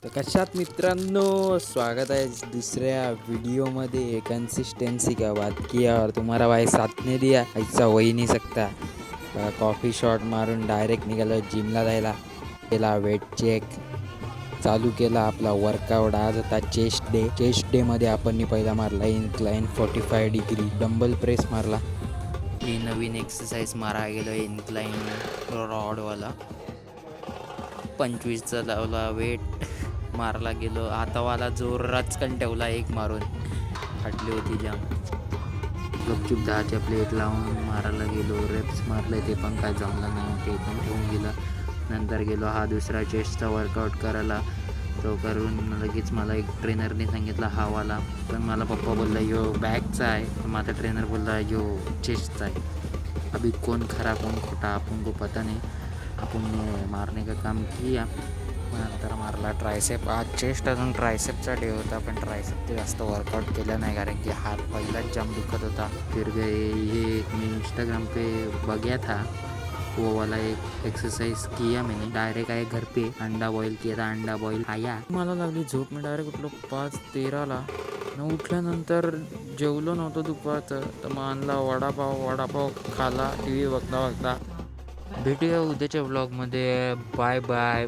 तर कशात मित्रांनो, स्वागत है दुसऱ्या व्हिडिओमध्ये. कन्सिस्टेंसी क्या बात किया और तुम्हारा भाई साथ ने दिया, ऐसा हो ही नहीं सकता. कॉफी शॉट मारून डायरेक्ट निघालो जिमला जायला. केला वेट चेक चालू केला आपला वर्कआउट. आज होता चेस्ट डेमध्ये आपण पहिला मारला इन्क्लाइन 45 डिग्री डंबल प्रेस मारला. ही नवीन एक्सरसाइज मारा गेलो इन्क्लाइन रॉडवाला. 25चा लावला वेट मारला गेलो. हातावाला जोराचकन ठेवला एक मारून, फाटली होती जाम. गपचूप 10च्या प्लेट लावून मारायला गेलो. रेप्स मारले ते पण काय जमलं नाही, ते पण ठेवून गेलं. नंतर गेलो हा दुसरा चेस्टचा वर्कआउट करायला. तो करून लगेच मला एक ट्रेनरने सांगितला हावाला, पण मला पप्पा बोलला यो बॅकचा आहे, पण माझा ट्रेनर बोलला यो चेस्टचा आहे. अभी कौन खरा कौन खोटा आपण को पता नहीं. आपण मारने का काम किया. नंतर मारला ट्रायसेप. आज चेस्ट अजून ट्रायसेपचा डे होता, पण ट्रायसेपचे जास्त वर्कआउट केलं नाही कारण की हात पहिलाच जाम दुखत होता. फिर गए ये मी इंस्टाग्राम पे बघा था, वो वाला एक एक्सरसाइज किया मैंने. डायरेक्ट आए घर पे, अंडा बॉईल किया था. अंडा बॉईल खाया. मला लागली झोप. मी डायरेक्ट उठलो 5:13ला. न उठल्यानंतर जेवलो नव्हतं दुपारचं, तर मग आणला वडापाव खाला टी व्ही बघता. भेटूया उद्याच्या व्लॉगमध्ये. Bye bye.